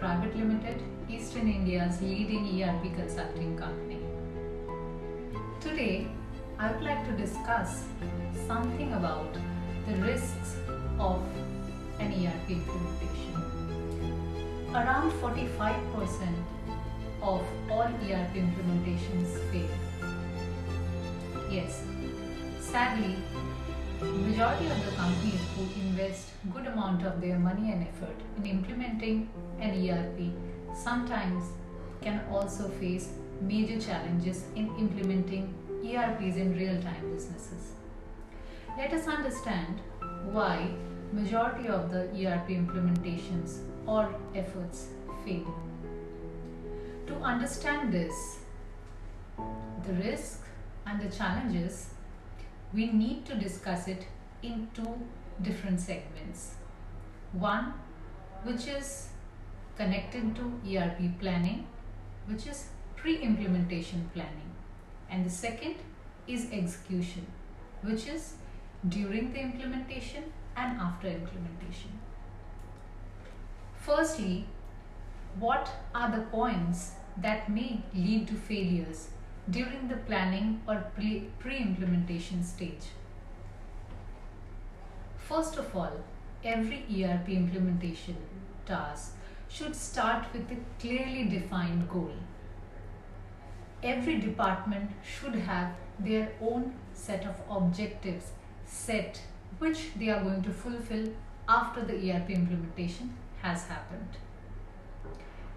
Pvt Ltd, Eastern India's leading ERP consulting company. Today, I would like to discuss something about the risks of an ERP implementation. Around 45% of all ERP implementations fail. Yes, sadly, majority of the companies who invest good amount of their money and effort in implementing an ERP sometimes can also face major challenges in implementing ERPs in real-time businesses. Let us understand why majority of the ERP implementations or efforts fail. To understand this, the risk and the challenges, we need to discuss it in two different segments. One, which is connected to ERP planning, which is pre-implementation planning. And the second is execution, which is during the implementation and after implementation. Firstly, what are the points that may lead to failures during the planning or pre-implementation stage? First of all, every ERP implementation task should start with a clearly defined goal. Every department should have their own set of objectives set which they are going to fulfill after the ERP implementation has happened.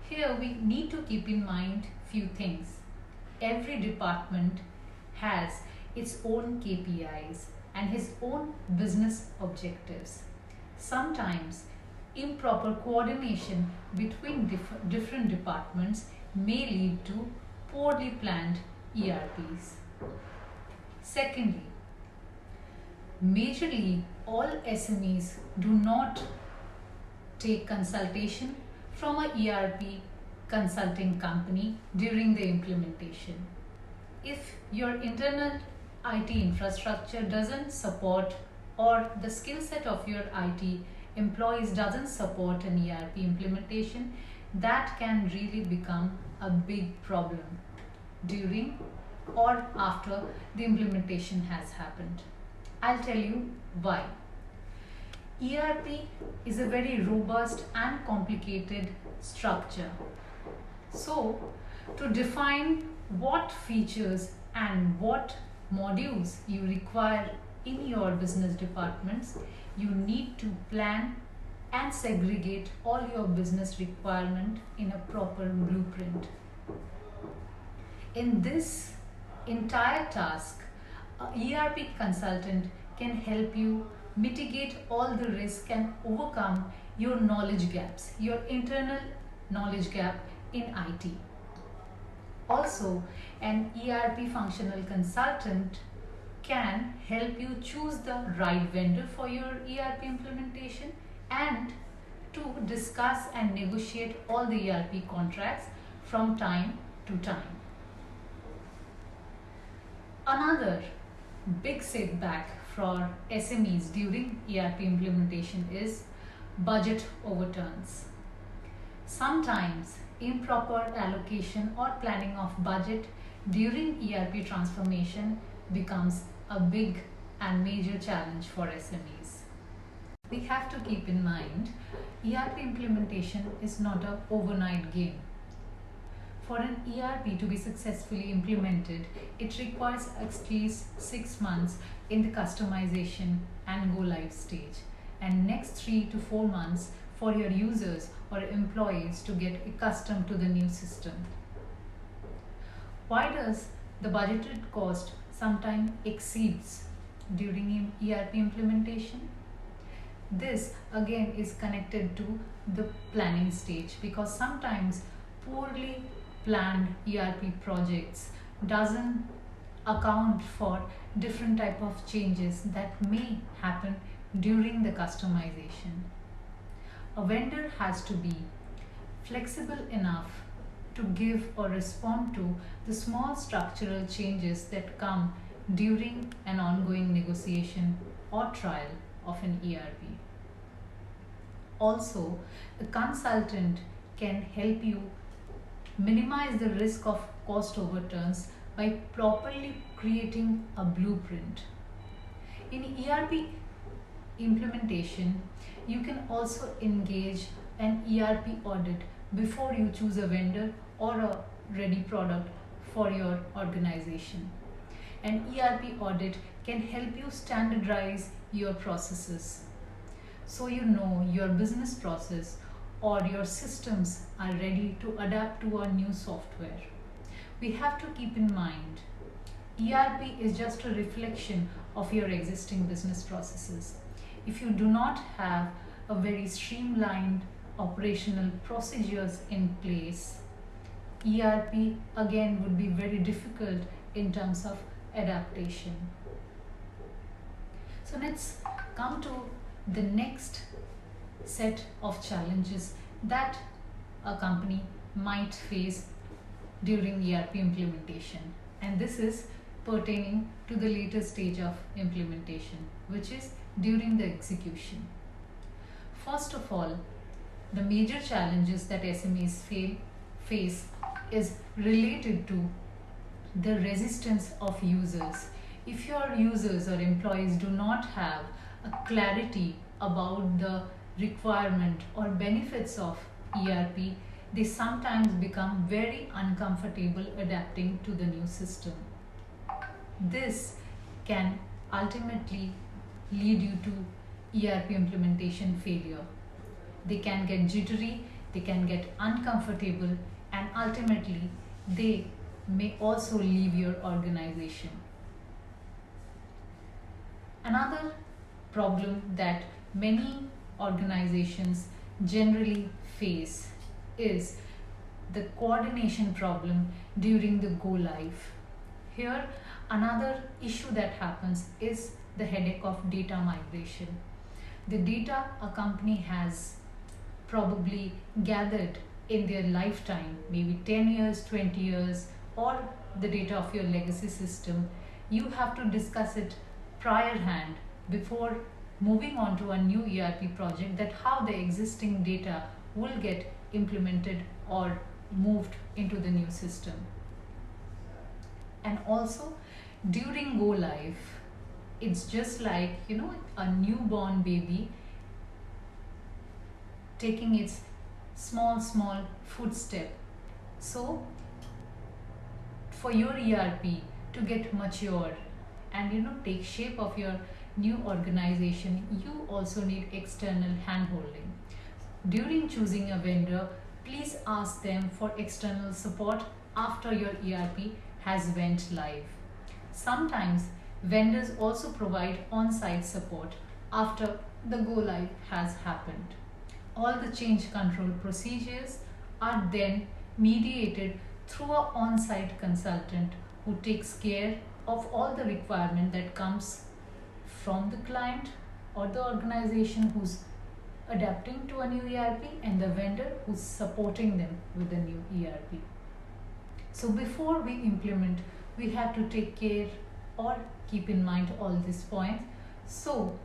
Here we need to keep in mind few things. Every department has its own KPIs and his own business objectives. Sometimes improper coordination between different departments may lead to poorly planned ERPs. Secondly, majorly all SMEs do not take consultation from a ERP consulting company during the implementation. If your internal IT infrastructure doesn't support or the skill set of your IT employees doesn't support an ERP implementation, that can really become a big problem during or after the implementation has happened. I'll tell you why. ERP is a very robust and complicated structure. So, to define what features and what modules you require in your business departments, you need to plan and segregate all your business requirement in a proper blueprint. In this entire task, an ERP consultant can help you mitigate all the risk and overcome your knowledge gaps, your internal knowledge gap in IT. Also, an ERP functional consultant can help you choose the right vendor for your ERP implementation and to discuss and negotiate all the ERP contracts from time to time. Another big setback for SMEs during ERP implementation is budget overturns. Sometimes improper allocation or planning of budget during ERP transformation becomes a big and major challenge for SMEs. We have to keep in mind, ERP implementation is not an overnight game. For an ERP to be successfully implemented, it requires at least 6 months in the customization and go live stage, and next 3 to 4 months for your users or employees to get accustomed to the new system. Why does the budgeted cost sometimes exceeds during ERP implementation? This again is connected to the planning stage, because sometimes poorly planned ERP projects doesn't account for different type of changes that may happen during the customization. A vendor has to be flexible enough to give or respond to the small structural changes that come during an ongoing negotiation or trial of an ERP. Also, the consultant can help you minimize the risk of cost overruns by properly creating a blueprint. In ERP implementation, you can also engage an ERP audit before you choose a vendor or a ready product for your organization. An ERP audit can help you standardize your processes so you know your business process or your systems are ready to adapt to a new software. We have to keep in mind, ERP is just a reflection of your existing business processes. If you do not have a very streamlined operational procedures in place, ERP again would be very difficult in terms of adaptation. So let's come to the next set of challenges that a company might face during ERP implementation, and this is pertaining to the later stage of implementation, which is during the execution. First of all, the major challenges that SMEs face is related to the resistance of users. If your users or employees do not have a clarity about the requirement or benefits of ERP, they sometimes become very uncomfortable adapting to the new system. This can ultimately lead you to ERP implementation failure. They can get jittery, they can get uncomfortable, and ultimately they may also leave your organization. Another problem that many organizations generally face is the coordination problem during the go live. Here, another issue that happens is the headache of data migration. The data a company has probably gathered in their lifetime, maybe 10 years, 20 years, or the data of your legacy system, you have to discuss it prior hand before moving on to a new ERP project, that how the existing data will get implemented or moved into the new system. And also during go live, it's just like, a newborn baby taking its small footstep. So for your ERP to get mature and take shape of your new organization, you also need external handholding. During choosing a vendor, please ask them for external support after your ERP has went live. Sometimes vendors also provide on-site support after the go live has happened. All the change control procedures are then mediated through an on-site consultant who takes care of all the requirement that comes from the client or the organization who's adapting to a new ERP, and the vendor who's supporting them with the new ERP. So before we implement, we have to take care or keep in mind all these points so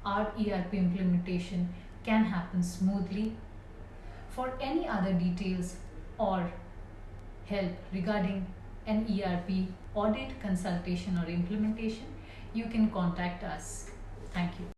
our ERP implementation can happen smoothly. For any other details or help regarding an ERP audit, consultation or implementation, you can contact us. Thank you.